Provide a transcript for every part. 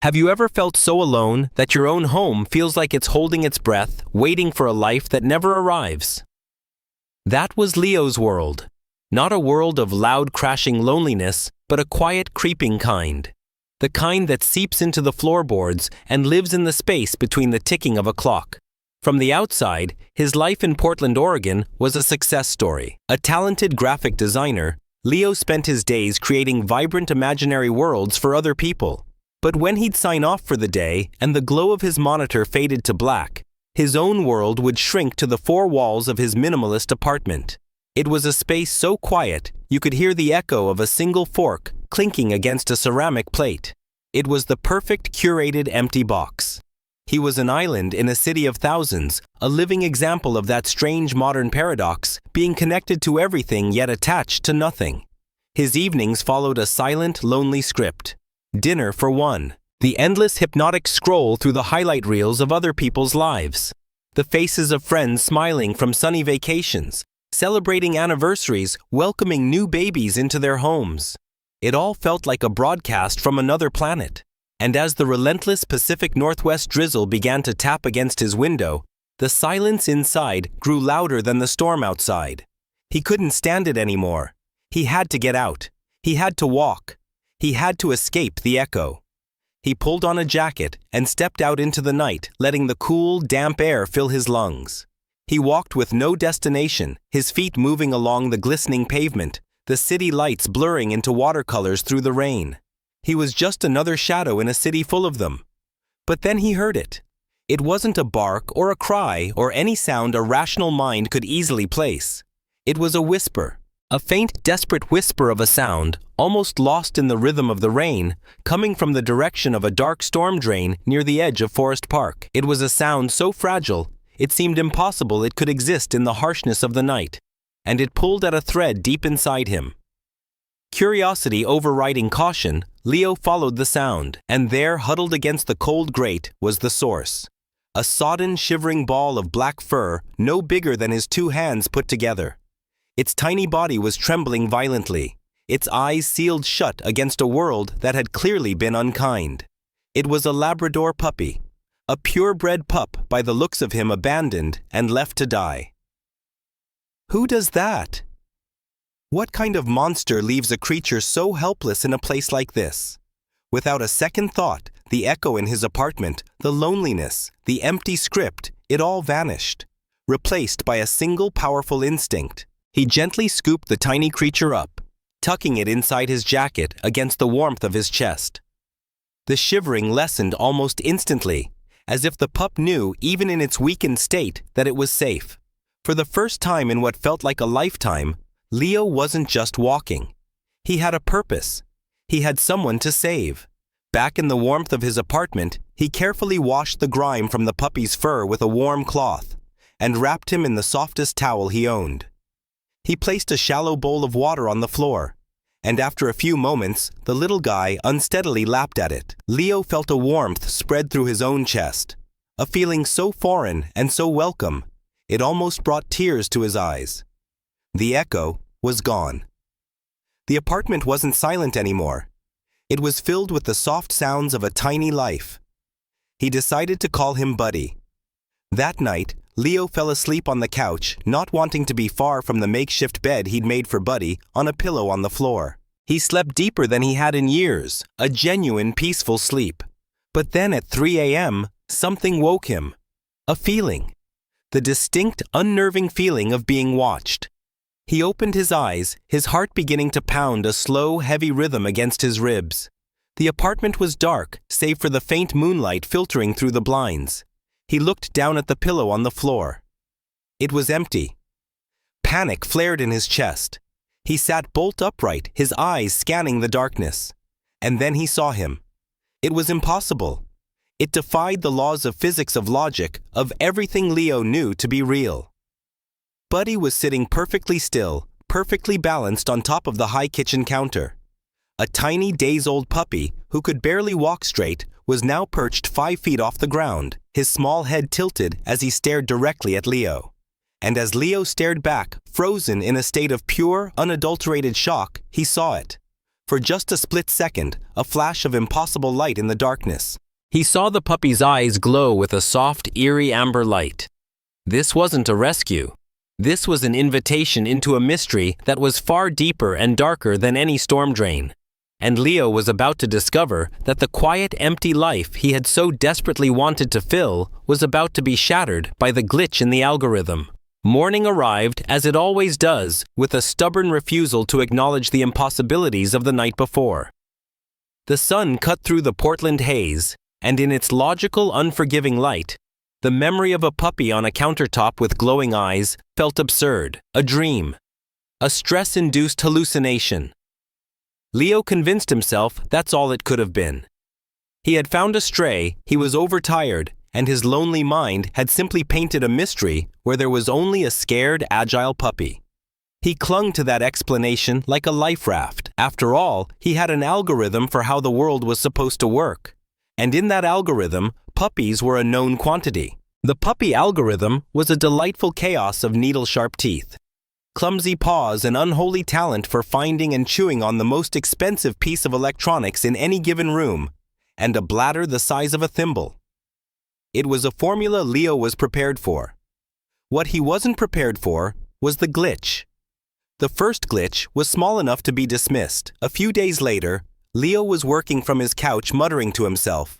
Have you ever felt so alone that your own home feels like it's holding its breath, waiting for a life that never arrives? That was Leo's world. Not a world of loud crashing loneliness, but a quiet creeping kind. The kind that seeps into the floorboards and lives in the space between the ticking of a clock. From the outside, his life in Portland, Oregon was a success story. A talented graphic designer, Leo spent his days creating vibrant imaginary worlds for other people. But when he'd sign off for the day and the glow of his monitor faded to black, his own world would shrink to the four walls of his minimalist apartment. It was a space so quiet you could hear the echo of a single fork clinking against a ceramic plate. It was the perfect curated empty box. He was an island in a city of thousands, a living example of that strange modern paradox, being connected to everything yet attached to nothing. His evenings followed a silent, lonely script. Dinner for one. The endless hypnotic scroll through the highlight reels of other people's lives. The faces of friends smiling from sunny vacations, celebrating anniversaries, welcoming new babies into their homes. It all felt like a broadcast from another planet. And as the relentless Pacific Northwest drizzle began to tap against his window, the silence inside grew louder than the storm outside. He couldn't stand it anymore. He had to get out. He had to walk. He had to escape the echo. He pulled on a jacket and stepped out into the night, letting the cool, damp air fill his lungs. He walked with no destination, his feet moving along the glistening pavement, the city lights blurring into watercolors through the rain. He was just another shadow in a city full of them. But then he heard it. It wasn't a bark or a cry or any sound a rational mind could easily place. It was a whisper. A faint, desperate whisper of a sound, almost lost in the rhythm of the rain, coming from the direction of a dark storm drain near the edge of Forest Park. It was a sound so fragile, it seemed impossible it could exist in the harshness of the night, and it pulled at a thread deep inside him. Curiosity overriding caution, Leo followed the sound, and there, huddled against the cold grate, was the source. A sodden, shivering ball of black fur, no bigger than his two hands put together. Its tiny body was trembling violently, its eyes sealed shut against a world that had clearly been unkind. It was a Labrador puppy, a purebred pup by the looks of him abandoned and left to die. Who does that? What kind of monster leaves a creature so helpless in a place like this? Without a second thought, the echo in his apartment, the loneliness, the empty script, it all vanished, replaced by a single powerful instinct. He gently scooped the tiny creature up, tucking it inside his jacket against the warmth of his chest. The shivering lessened almost instantly, as if the pup knew, even in its weakened state, that it was safe. For the first time in what felt like a lifetime, Leo wasn't just walking. He had a purpose. He had someone to save. Back in the warmth of his apartment, he carefully washed the grime from the puppy's fur with a warm cloth, and wrapped him in the softest towel he owned. He placed a shallow bowl of water on the floor, and after a few moments, the little guy unsteadily lapped at it. Leo felt a warmth spread through his own chest, a feeling so foreign and so welcome, it almost brought tears to his eyes. The echo was gone. The apartment wasn't silent anymore. It was filled with the soft sounds of a tiny life. He decided to call him Buddy. That night, Leo fell asleep on the couch, not wanting to be far from the makeshift bed he'd made for Buddy, on a pillow on the floor. He slept deeper than he had in years, a genuine peaceful sleep. But then at 3 a.m., something woke him. A feeling. The distinct, unnerving feeling of being watched. He opened his eyes, his heart beginning to pound a slow, heavy rhythm against his ribs. The apartment was dark, save for the faint moonlight filtering through the blinds. He looked down at the pillow on the floor. It was empty. Panic flared in his chest. He sat bolt upright, his eyes scanning the darkness. And then he saw him. It was impossible. It defied the laws of physics, of logic, of everything Leo knew to be real. Buddy was sitting perfectly still, perfectly balanced on top of the high kitchen counter. A tiny days-old puppy, who could barely walk straight, was now perched 5 feet off the ground, his small head tilted as he stared directly at Leo. And as Leo stared back, frozen in a state of pure, unadulterated shock, he saw it. For just a split second, a flash of impossible light in the darkness. He saw the puppy's eyes glow with a soft, eerie amber light. This wasn't a rescue. This was an invitation into a mystery that was far deeper and darker than any storm drain. And Leo was about to discover that the quiet, empty life he had so desperately wanted to fill was about to be shattered by the glitch in the algorithm. Morning arrived, as it always does, with a stubborn refusal to acknowledge the impossibilities of the night before. The sun cut through the Portland haze, and in its logical, unforgiving light, the memory of a puppy on a countertop with glowing eyes felt absurd, a dream, a stress-induced hallucination. Leo convinced himself that's all it could have been. He had found a stray, he was overtired, and his lonely mind had simply painted a mystery where there was only a scared, agile puppy. He clung to that explanation like a life raft. After all, he had an algorithm for how the world was supposed to work. And in that algorithm, puppies were a known quantity. The puppy algorithm was a delightful chaos of needle-sharp teeth, clumsy paws, and unholy talent for finding and chewing on the most expensive piece of electronics in any given room, and a bladder the size of a thimble. It was a formula Leo was prepared for. What he wasn't prepared for was the glitch. The first glitch was small enough to be dismissed. A few days later, Leo was working from his couch muttering to himself.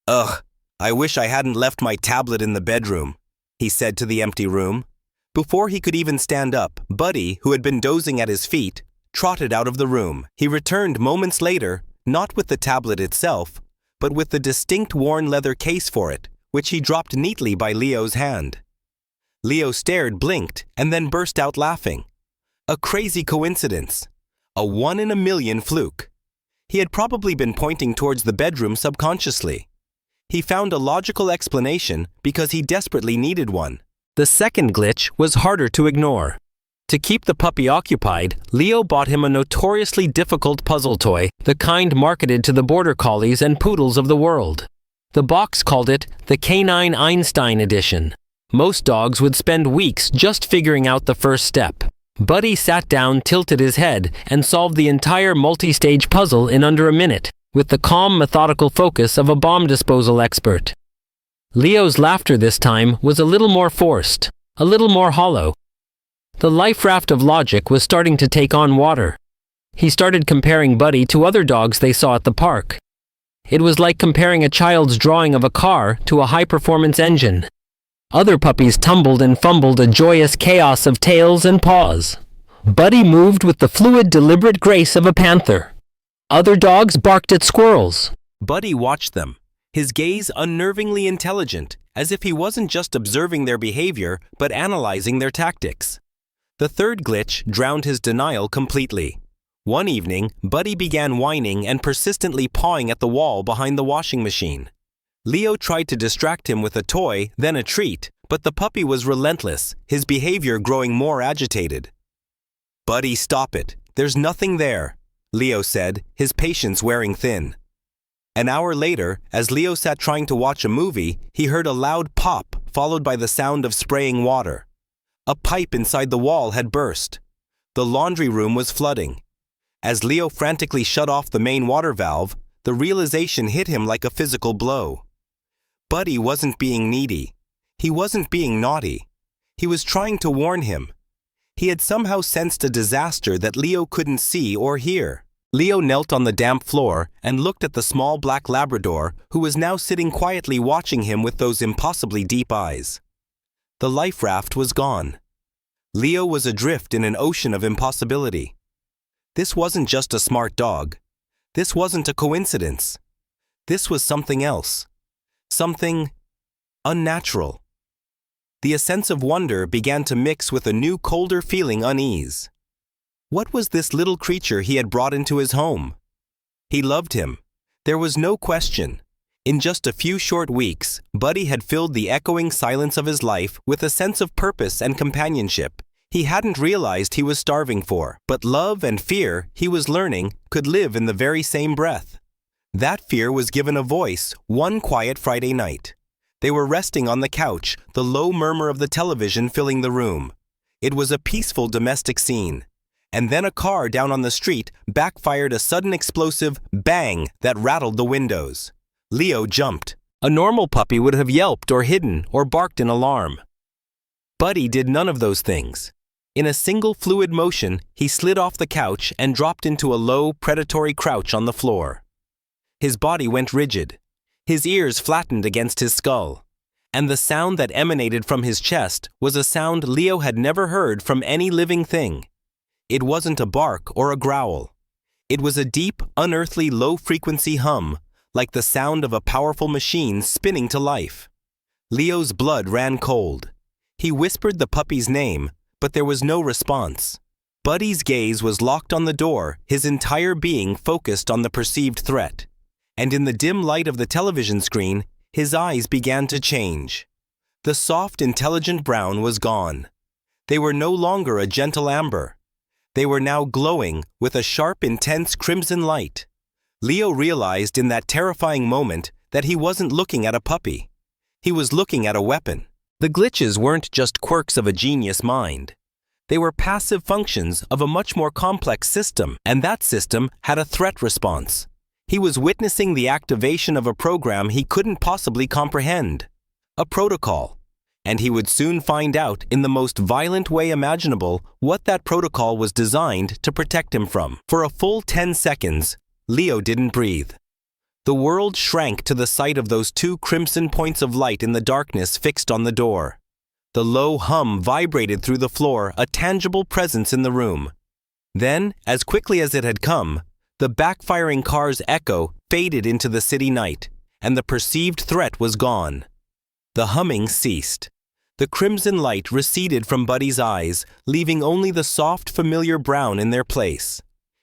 "Ugh, I wish I hadn't left my tablet in the bedroom," he said to the empty room. Before he could even stand up, Buddy, who had been dozing at his feet, trotted out of the room. He returned moments later, not with the tablet itself, but with the distinct worn leather case for it, which he dropped neatly by Leo's hand. Leo stared, blinked, and then burst out laughing. A crazy coincidence. A 1-in-a-million fluke. He had probably been pointing towards the bedroom subconsciously. He found a logical explanation because he desperately needed one. The second glitch was harder to ignore. To keep the puppy occupied, Leo bought him a notoriously difficult puzzle toy, the kind marketed to the border collies and poodles of the world. The box called it the Canine Einstein Edition. Most dogs would spend weeks just figuring out the first step. Buddy sat down, tilted his head, and solved the entire multi-stage puzzle in under a minute, with the calm, methodical focus of a bomb disposal expert. Leo's laughter this time was a little more forced, a little more hollow. The life raft of logic was starting to take on water. He started comparing Buddy to other dogs they saw at the park. It was like comparing a child's drawing of a car to a high-performance engine. Other puppies tumbled and fumbled, a joyous chaos of tails and paws. Buddy moved with the fluid, deliberate grace of a panther. Other dogs barked at squirrels. Buddy watched them, his gaze unnervingly intelligent, as if he wasn't just observing their behavior, but analyzing their tactics. The third glitch drowned his denial completely. One evening, Buddy began whining and persistently pawing at the wall behind the washing machine. Leo tried to distract him with a toy, then a treat, but the puppy was relentless, his behavior growing more agitated. "Buddy, stop it. There's nothing there," Leo said, his patience wearing thin. An hour later, as Leo sat trying to watch a movie, he heard a loud pop, followed by the sound of spraying water. A pipe inside the wall had burst. The laundry room was flooding. As Leo frantically shut off the main water valve, the realization hit him like a physical blow. Buddy wasn't being needy. He wasn't being naughty. He was trying to warn him. He had somehow sensed a disaster that Leo couldn't see or hear. Leo knelt on the damp floor and looked at the small black Labrador, who was now sitting quietly watching him with those impossibly deep eyes. The life raft was gone. Leo was adrift in an ocean of impossibility. This wasn't just a smart dog. This wasn't a coincidence. This was something else. Something unnatural. The sense of wonder began to mix with a new, colder feeling unease. What was this little creature he had brought into his home? He loved him. There was no question. In just a few short weeks, Buddy had filled the echoing silence of his life with a sense of purpose and companionship he hadn't realized he was starving for. But love and fear, he was learning, could live in the very same breath. That fear was given a voice one quiet Friday night. They were resting on the couch, the low murmur of the television filling the room. It was a peaceful domestic scene. and then a car down on the street backfired a sudden explosive bang that rattled the windows. Leo jumped. A normal puppy would have yelped or hidden or barked in alarm. Buddy did none of those things. In a single fluid motion, he slid off the couch and dropped into a low, predatory crouch on the floor. His body went rigid. His ears flattened against his skull. And the sound that emanated from his chest was a sound Leo had never heard from any living thing. It wasn't a bark or a growl. It was a deep, unearthly, low-frequency hum, like the sound of a powerful machine spinning to life. Leo's blood ran cold. He whispered the puppy's name, but there was no response. Buddy's gaze was locked on the door, his entire being focused on the perceived threat. And in the dim light of the television screen, his eyes began to change. The soft, intelligent brown was gone. They were no longer a gentle amber. They were now glowing with a sharp, intense crimson light. Leo realized in that terrifying moment that he wasn't looking at a puppy. He was looking at a weapon. The glitches weren't just quirks of a genius mind. They were passive functions of a much more complex system, and that system had a threat response. He was witnessing the activation of a program he couldn't possibly comprehend. A protocol. And he would soon find out in the most violent way imaginable what that protocol was designed to protect him from. For a full 10 seconds, Leo didn't breathe. The world shrank to the sight of those two crimson points of light in the darkness fixed on the door. The low hum vibrated through the floor, a tangible presence in the room. Then, as quickly as it had come, the backfiring car's echo faded into the city night, and the perceived threat was gone. The humming ceased. The crimson light receded from Buddy's eyes, leaving only the soft, familiar brown in their place.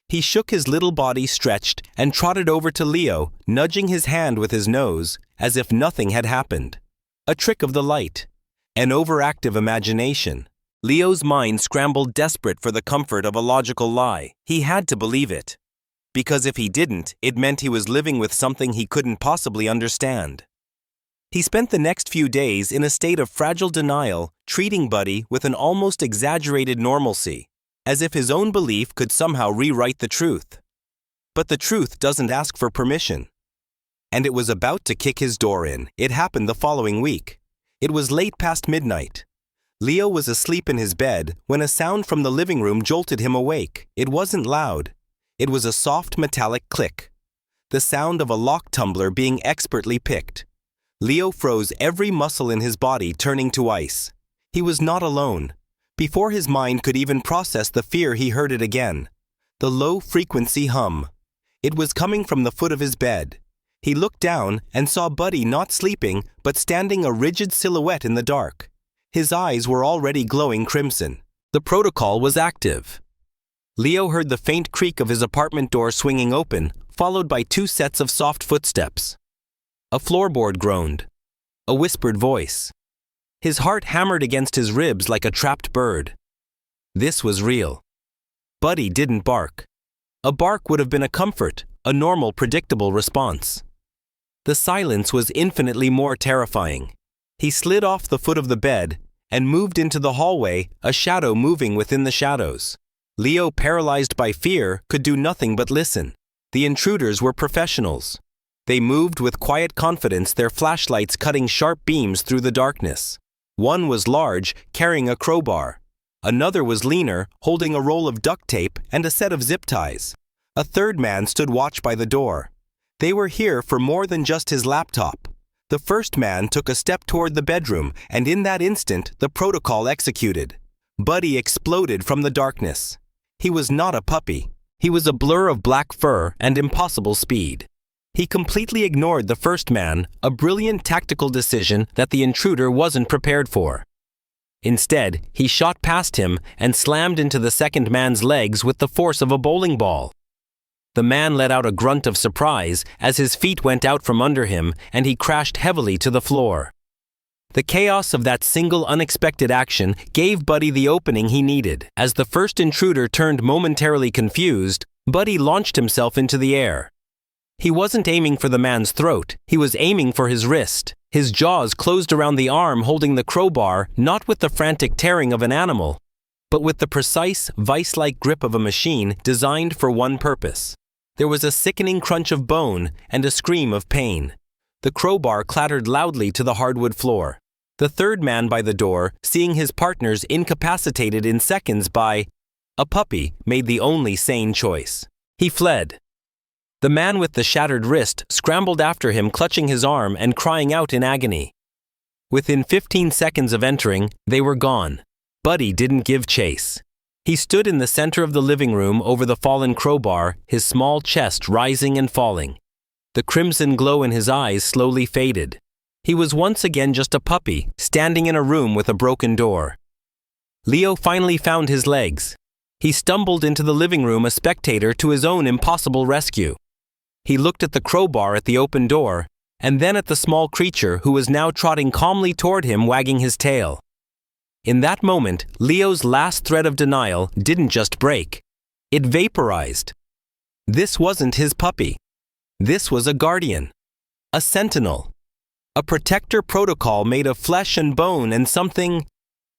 He shook his little body stretched and trotted over to Leo, nudging his hand with his nose, as if nothing had happened. A trick of the light. An overactive imagination. Leo's mind scrambled, desperate for the comfort of a logical lie. He had to believe it. Because if he didn't, it meant he was living with something he couldn't possibly understand. He spent the next few days in a state of fragile denial, treating Buddy with an almost exaggerated normalcy, as if his own belief could somehow rewrite the truth. But the truth doesn't ask for permission. And it was about to kick his door in. It happened the following week. It was late past midnight. Leo was asleep in his bed when a sound from the living room jolted him awake. It wasn't loud. It was a soft metallic click. The sound of a lock tumbler being expertly picked. Leo froze, every muscle in his body turning to ice. He was not alone. Before his mind could even process the fear, he heard it again. The low-frequency hum. It was coming from the foot of his bed. He looked down and saw Buddy not sleeping, but standing a rigid silhouette in the dark. His eyes were already glowing crimson. The protocol was active. Leo heard the faint creak of his apartment door swinging open, followed by 2 sets of soft footsteps. A floorboard groaned. A whispered voice. His heart hammered against his ribs like a trapped bird. This was real. Buddy didn't bark. A bark would have been a comfort, a normal, predictable response. The silence was infinitely more terrifying. He slid off the foot of the bed and moved into the hallway, a shadow moving within the shadows. Leo, paralyzed by fear, could do nothing but listen. The intruders were professionals. They moved with quiet confidence, their flashlights cutting sharp beams through the darkness. One was large, carrying a crowbar. Another was leaner, holding a roll of duct tape and a set of zip ties. A third man stood watch by the door. They were here for more than just his laptop. The first man took a step toward the bedroom, and in that instant, the protocol executed. Buddy exploded from the darkness. He was not a puppy. He was a blur of black fur and impossible speed. He completely ignored the first man, a brilliant tactical decision that the intruder wasn't prepared for. Instead, he shot past him and slammed into the second man's legs with the force of a bowling ball. The man let out a grunt of surprise as his feet went out from under him and he crashed heavily to the floor. The chaos of that single unexpected action gave Buddy the opening he needed. As the first intruder turned momentarily confused, Buddy launched himself into the air. He wasn't aiming for the man's throat, he was aiming for his wrist. His jaws closed around the arm holding the crowbar, not with the frantic tearing of an animal, but with the precise, vice-like grip of a machine designed for one purpose. There was a sickening crunch of bone and a scream of pain. The crowbar clattered loudly to the hardwood floor. The third man by the door, seeing his partners incapacitated in seconds by a puppy, made the only sane choice. He fled. The man with the shattered wrist scrambled after him, clutching his arm and crying out in agony. Within 15 seconds of entering, they were gone. Buddy didn't give chase. He stood in the center of the living room over the fallen crowbar, his small chest rising and falling. The crimson glow in his eyes slowly faded. He was once again just a puppy, standing in a room with a broken door. Leo finally found his legs. He stumbled into the living room, a spectator to his own impossible rescue. He looked at the crowbar at the open door, and then at the small creature who was now trotting calmly toward him, wagging his tail. In that moment, Leo's last thread of denial didn't just break. It vaporized. This wasn't his puppy. This was a guardian. A sentinel. A protector protocol made of flesh and bone and something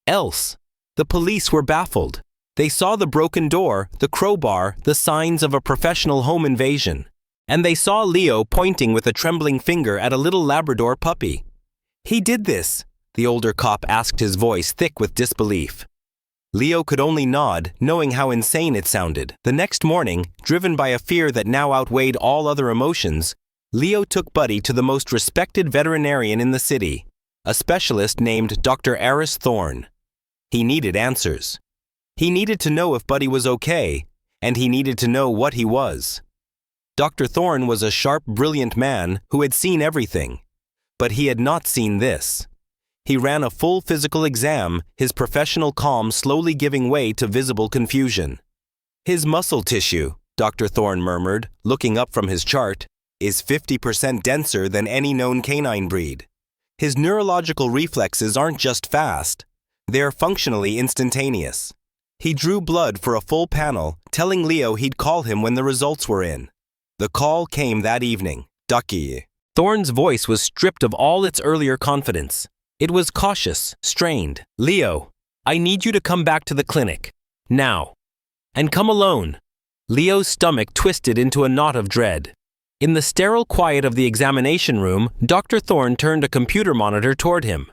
else. The police were baffled. They saw the broken door, the crowbar, the signs of a professional home invasion. And they saw Leo pointing with a trembling finger at a little Labrador puppy. "He did this," the older cop asked, his voice thick with disbelief. Leo could only nod, knowing how insane it sounded. The next morning, driven by a fear that now outweighed all other emotions, Leo took Buddy to the most respected veterinarian in the city, a specialist named Dr. Aris Thorne. He needed answers. He needed to know if Buddy was okay, and he needed to know what he was. Dr. Thorne was a sharp, brilliant man who had seen everything, but he had not seen this. He ran a full physical exam, his professional calm slowly giving way to visible confusion. "His muscle tissue," Dr. Thorne murmured, looking up from his chart, "is 50% denser than any known canine breed. His neurological reflexes aren't just fast, they're functionally instantaneous." He drew blood for a full panel, telling Leo he'd call him when the results were in. The call came that evening. "Ducky." Thorne's voice was stripped of all its earlier confidence. It was cautious, strained. "Leo, I need you to come back to the clinic. Now. And come alone." Leo's stomach twisted into a knot of dread. In the sterile quiet of the examination room, Dr. Thorne turned a computer monitor toward him.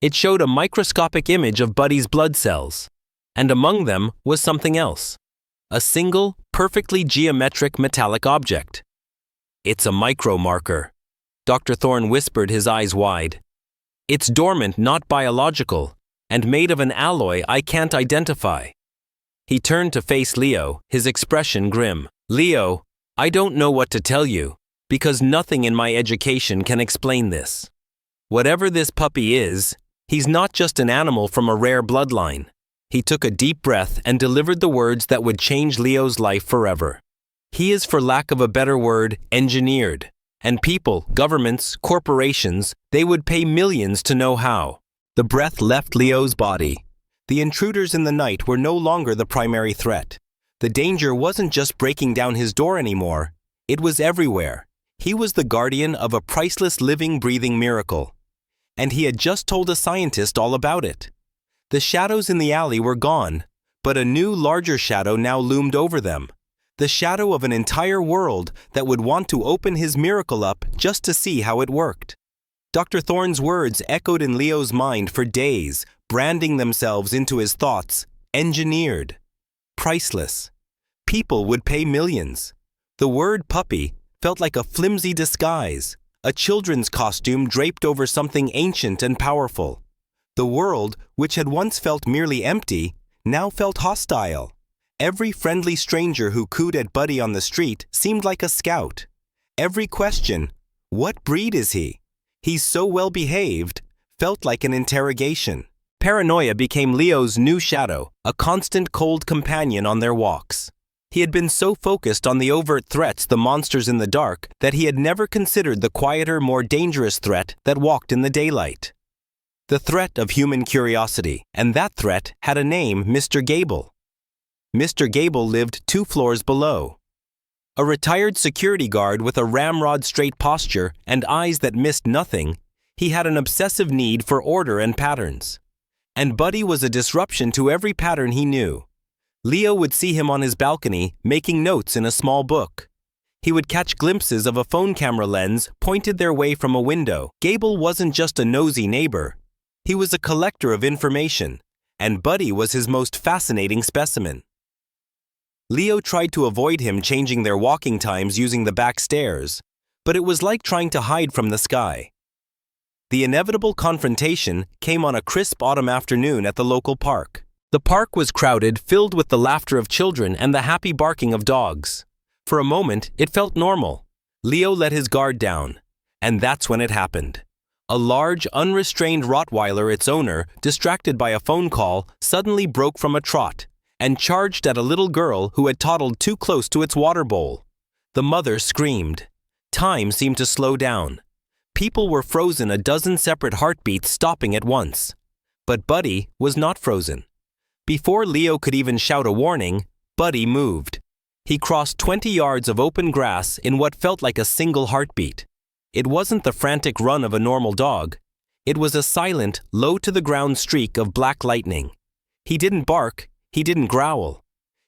It showed a microscopic image of Buddy's blood cells. And among them was something else. A single, perfectly geometric metallic object. "It's a micromarker," Dr. Thorne whispered, his eyes wide. "It's dormant, not biological, and made of an alloy I can't identify." He turned to face Leo, his expression grim. "Leo, I don't know what to tell you, because nothing in my education can explain this. Whatever this puppy is, he's not just an animal from a rare bloodline." He took a deep breath and delivered the words that would change Leo's life forever. "He is, for lack of a better word, engineered. And people, governments, corporations, they would pay millions to know how." The breath left Leo's body. The intruders in the night were no longer the primary threat. The danger wasn't just breaking down his door anymore. It was everywhere. He was the guardian of a priceless living, breathing miracle. And he had just told a scientist all about it. The shadows in the alley were gone, but a new, larger shadow now loomed over them. The shadow of an entire world that would want to open his miracle up just to see how it worked. Dr. Thorne's words echoed in Leo's mind for days, branding themselves into his thoughts. Engineered. Priceless. People would pay millions. The word puppy felt like a flimsy disguise, a children's costume draped over something ancient and powerful. The world, which had once felt merely empty, now felt hostile. Every friendly stranger who cooed at Buddy on the street seemed like a scout. Every question, "What breed is he? He's so well behaved," felt like an interrogation. Paranoia became Leo's new shadow, a constant cold companion on their walks. He had been so focused on the overt threats, the monsters in the dark, that he had never considered the quieter, more dangerous threat that walked in the daylight. The threat of human curiosity, and that threat had a name: Mr. Gable. Mr. Gable lived 2 floors below. A retired security guard with a ramrod-straight posture and eyes that missed nothing, he had an obsessive need for order and patterns. And Buddy was a disruption to every pattern he knew. Leo would see him on his balcony, making notes in a small book. He would catch glimpses of a phone camera lens pointed their way from a window. Gable wasn't just a nosy neighbor. He was a collector of information, and Buddy was his most fascinating specimen. Leo tried to avoid him changing their walking times using the back stairs, but it was like trying to hide from the sky. The inevitable confrontation came on a crisp autumn afternoon at the local park. The park was crowded, filled with the laughter of children and the happy barking of dogs. For a moment, it felt normal. Leo let his guard down, and that's when it happened. A large, unrestrained Rottweiler, its owner, distracted by a phone call, suddenly broke from a trot and charged at a little girl who had toddled too close to its water bowl. The mother screamed. Time seemed to slow down. People were frozen, a dozen separate heartbeats stopping at once. But Buddy was not frozen. Before Leo could even shout a warning, Buddy moved. He crossed 20 yards of open grass in what felt like a single heartbeat. It wasn't the frantic run of a normal dog. It was a silent, low-to-the-ground streak of black lightning. He didn't bark, he didn't growl.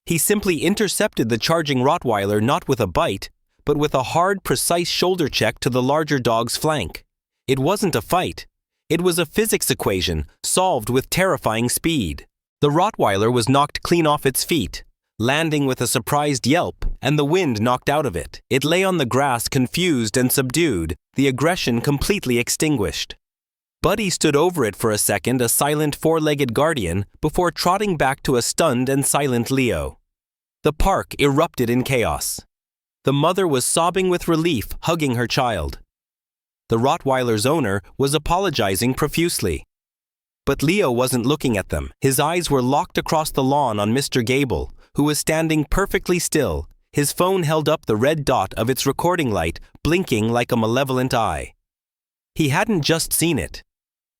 He simply intercepted the charging Rottweiler not with a bite, but with a hard, precise shoulder check to the larger dog's flank. It wasn't a fight. It was a physics equation solved with terrifying speed. The Rottweiler was knocked clean off its feet, landing with a surprised yelp, and the wind knocked out of it. It lay on the grass, confused and subdued, the aggression completely extinguished. Buddy stood over it for a second, a silent four-legged guardian, before trotting back to a stunned and silent Leo. The park erupted in chaos. The mother was sobbing with relief, hugging her child. The Rottweiler's owner was apologizing profusely. But Leo wasn't looking at them. His eyes were locked across the lawn on Mr. Gable, who was standing perfectly still, his phone held up, the red dot of its recording light blinking like a malevolent eye. He hadn't just seen it.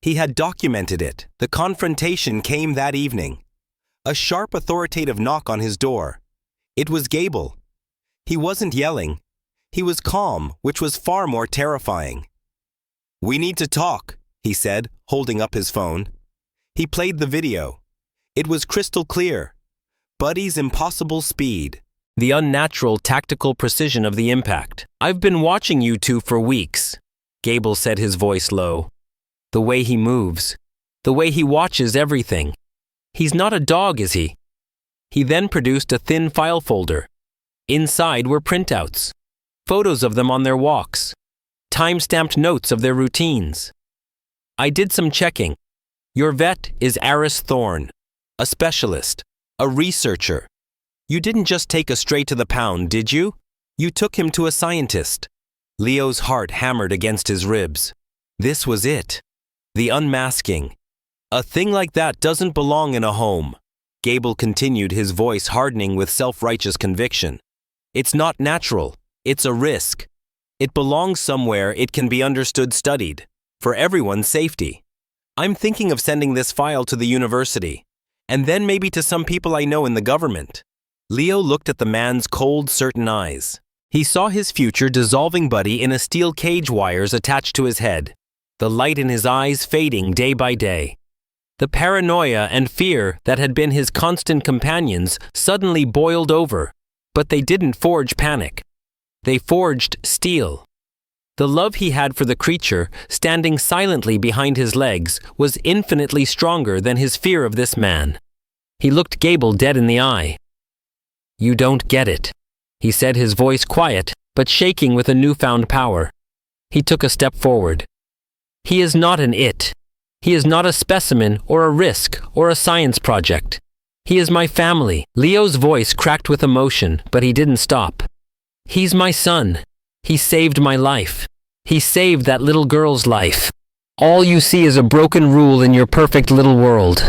He had documented it. The confrontation came that evening. A sharp, authoritative knock on his door. It was Gable. He wasn't yelling. He was calm, which was far more terrifying. "We need to talk," he said, holding up his phone. He played the video. It was crystal clear. Buddy's impossible speed. The unnatural tactical precision of the impact. "I've been watching you two for weeks," Gable said, his voice low. "The way he moves. The way he watches everything. He's not a dog, is he?" He then produced a thin file folder. Inside were printouts. Photos of them on their walks. Time-stamped notes of their routines. "I did some checking. Your vet is Aris Thorne, a specialist, a researcher. You didn't just take a stray to the pound, did you? You took him to a scientist." Leo's heart hammered against his ribs. This was it. The unmasking. "A thing like that doesn't belong in a home," Gable continued, his voice hardening with self-righteous conviction. "It's not natural. It's a risk. It belongs somewhere it can be understood, studied, for everyone's safety. I'm thinking of sending this file to the university, and then maybe to some people I know in the government." Leo looked at the man's cold, certain eyes. He saw his future dissolving Buddy in a steel cage, wires attached to his head, the light in his eyes fading day by day. The paranoia and fear that had been his constant companions suddenly boiled over, but they didn't forge panic. They forged steel. The love he had for the creature, standing silently behind his legs, was infinitely stronger than his fear of this man. He looked Gable dead in the eye. "You don't get it," he said, his voice quiet, but shaking with a newfound power. He took a step forward. "He is not an it. He is not a specimen or a risk or a science project. He is my family." Leo's voice cracked with emotion, but he didn't stop. "He's my son. He saved my life. He saved that little girl's life. All you see is a broken rule in your perfect little world.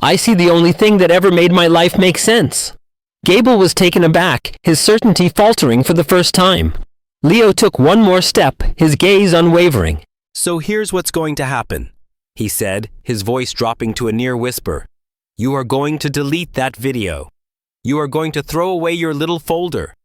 I see the only thing that ever made my life make sense." Gable was taken aback, his certainty faltering for the first time. Leo took one more step, his gaze unwavering. "So here's what's going to happen," he said, his voice dropping to a near whisper. "You are going to delete that video. You are going to throw away your little folder.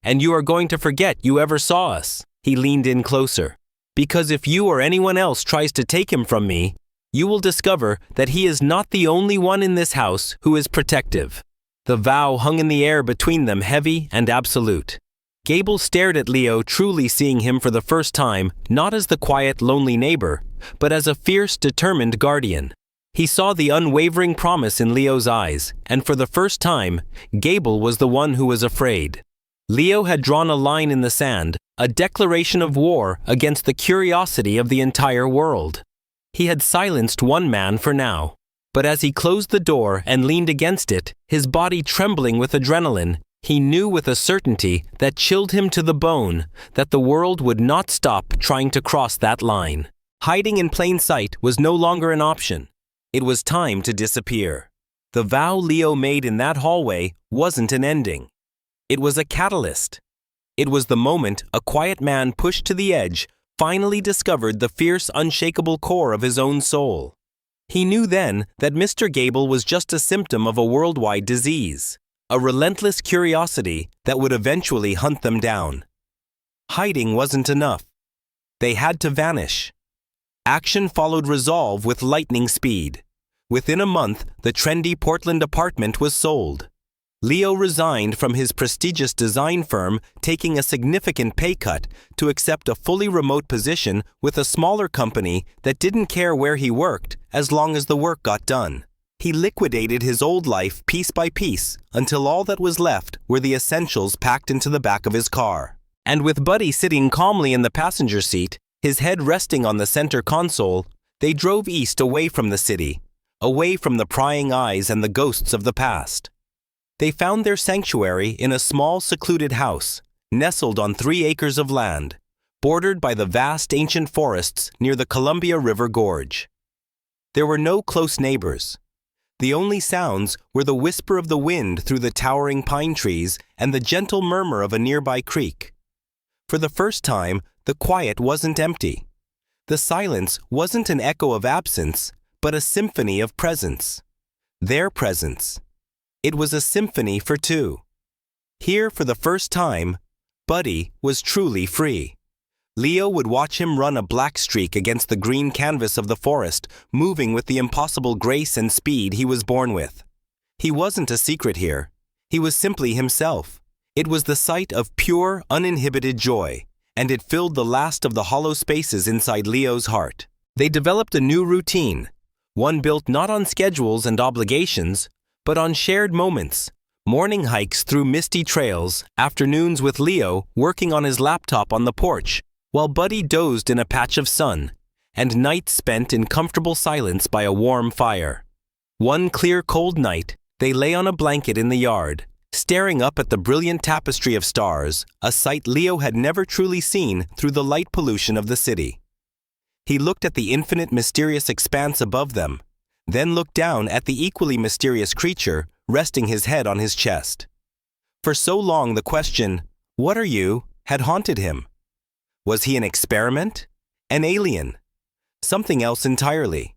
And you are going to forget you ever saw us." He leaned in closer. "Because if you or anyone else tries to take him from me, You will discover that he is not the only one in this house who is protective. The vow hung in the air between them, heavy and absolute. Gable stared at Leo, truly seeing him for the first time, not as the quiet, lonely neighbor, but as a fierce, determined guardian. He saw the unwavering promise in Leo's eyes, and for the first time, Gable was the one who was afraid. Leo had drawn a line in the sand, a declaration of war against the curiosity of the entire world. He had silenced one man for now, but as he closed the door and leaned against it, his body trembling with adrenaline, he knew with a certainty that chilled him to the bone that the world would not stop trying to cross that line. Hiding in plain sight was no longer an option. It was time to disappear. The vow Leo made in that hallway wasn't an ending. It was a catalyst. It was the moment a quiet man pushed to the edge finally discovered the fierce, unshakable core of his own soul. He knew then that Mr. Gable was just a symptom of a worldwide disease, a relentless curiosity that would eventually hunt them down. Hiding wasn't enough. They had to vanish. Action followed resolve with lightning speed. Within a month, the trendy Portland apartment was sold. Leo resigned from his prestigious design firm, taking a significant pay cut to accept a fully remote position with a smaller company that didn't care where he worked as long as the work got done. He liquidated his old life piece by piece until all that was left were the essentials packed into the back of his car. And with Buddy sitting calmly in the passenger seat, his head resting on the center console, they drove east away from the city, away from the prying eyes and the ghosts of the past. They found their sanctuary in a small, secluded house, nestled on 3 acres of land, bordered by the vast ancient forests near the Columbia River Gorge. There were no close neighbors. The only sounds were the whisper of the wind through the towering pine trees and the gentle murmur of a nearby creek. For the first time, the quiet wasn't empty. The silence wasn't an echo of absence, but a symphony of presence. Their presence. It was a symphony for two. Here, for the first time, Buddy was truly free. Leo would watch him run a black streak against the green canvas of the forest, moving with the impossible grace and speed he was born with. He wasn't a secret here. He was simply himself. It was the sight of pure, uninhibited joy, and it filled the last of the hollow spaces inside Leo's heart. They developed a new routine, one built not on schedules and obligations, but on shared moments. Morning hikes through misty trails, afternoons with Leo working on his laptop on the porch, while Buddy dozed in a patch of sun, and nights spent in comfortable silence by a warm fire. One clear, cold night, they lay on a blanket in the yard, staring up at the brilliant tapestry of stars, a sight Leo had never truly seen through the light pollution of the city. He looked at the infinite, mysterious expanse above them, then looked down at the equally mysterious creature resting his head on his chest. For so long the question, "What are you?" had haunted him. Was he an experiment? An alien? Something else entirely?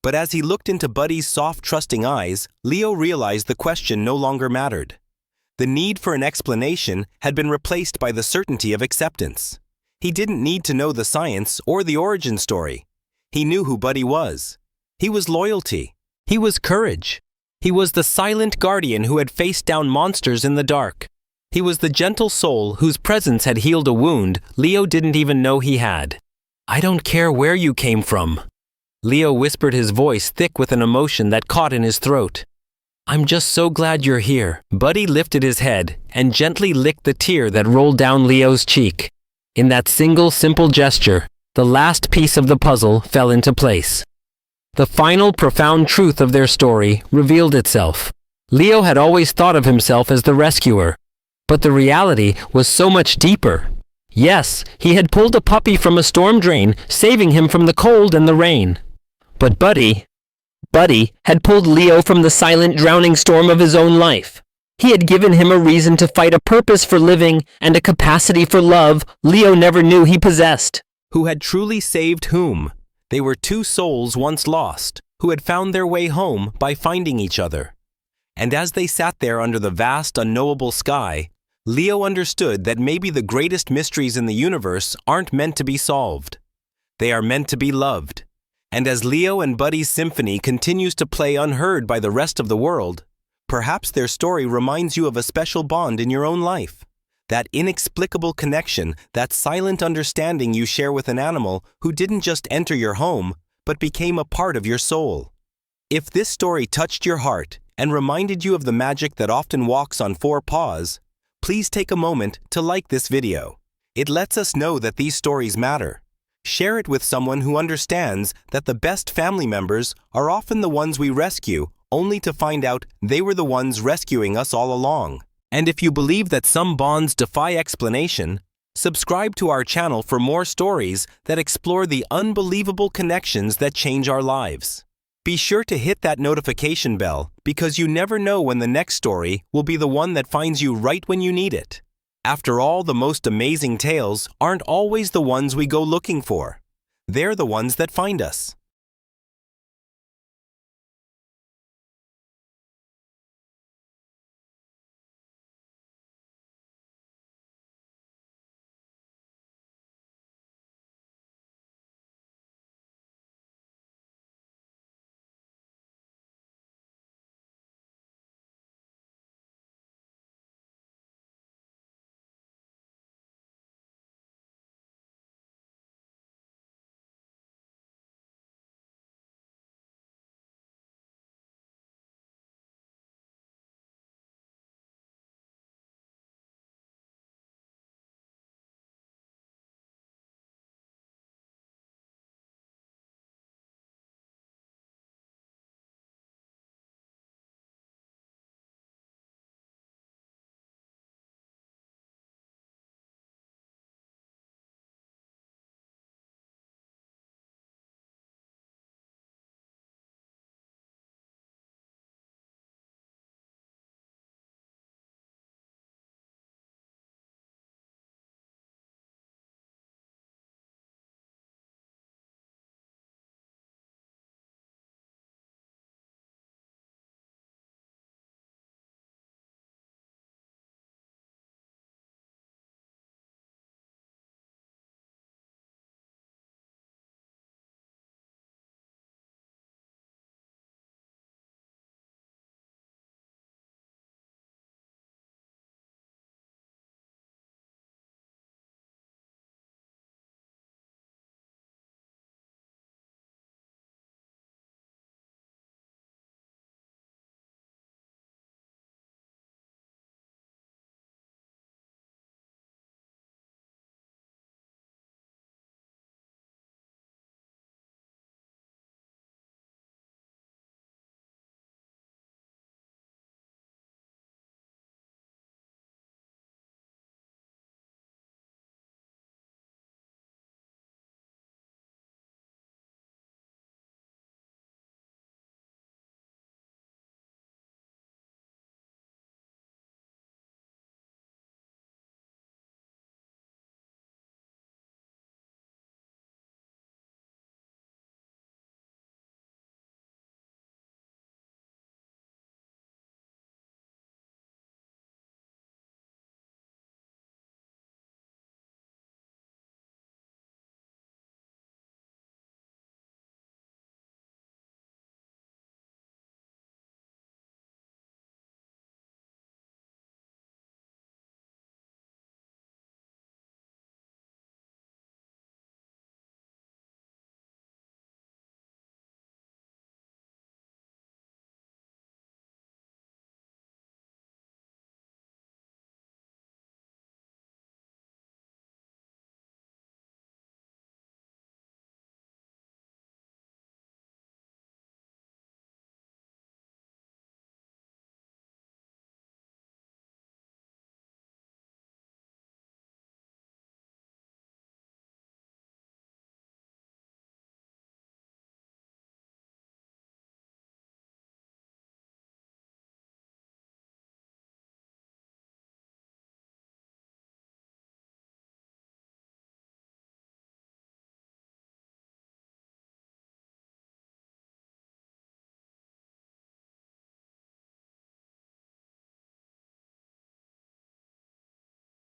But as he looked into Buddy's soft, trusting eyes, Leo realized the question no longer mattered. The need for an explanation had been replaced by the certainty of acceptance. He didn't need to know the science or the origin story. He knew who Buddy was. He was loyalty. He was courage. He was the silent guardian who had faced down monsters in the dark. He was the gentle soul whose presence had healed a wound Leo didn't even know he had. "I don't care where you came from," Leo whispered, his voice thick with an emotion that caught in his throat. "I'm just so glad you're here." Buddy lifted his head and gently licked the tear that rolled down Leo's cheek. In that single, simple gesture, the last piece of the puzzle fell into place. The final, profound truth of their story revealed itself. Leo had always thought of himself as the rescuer, but the reality was so much deeper. Yes, he had pulled a puppy from a storm drain, saving him from the cold and the rain. But Buddy had pulled Leo from the silent, drowning storm of his own life. He had given him a reason to fight, a purpose for living, and a capacity for love Leo never knew he possessed. Who had truly saved whom? They were two souls once lost, who had found their way home by finding each other. And as they sat there under the vast, unknowable sky, Leo understood that maybe the greatest mysteries in the universe aren't meant to be solved. They are meant to be loved. And as Leo and Buddy's symphony continues to play unheard by the rest of the world, perhaps their story reminds you of a special bond in your own life. That inexplicable connection, that silent understanding you share with an animal who didn't just enter your home, but became a part of your soul. If this story touched your heart and reminded you of the magic that often walks on four paws, please take a moment to like this video. It lets us know that these stories matter. Share it with someone who understands that the best family members are often the ones we rescue, only to find out they were the ones rescuing us all along. And if you believe that some bonds defy explanation, subscribe to our channel for more stories that explore the unbelievable connections that change our lives. Be sure to hit that notification bell because you never know when the next story will be the one that finds you right when you need it. After all, the most amazing tales aren't always the ones we go looking for. They're the ones that find us.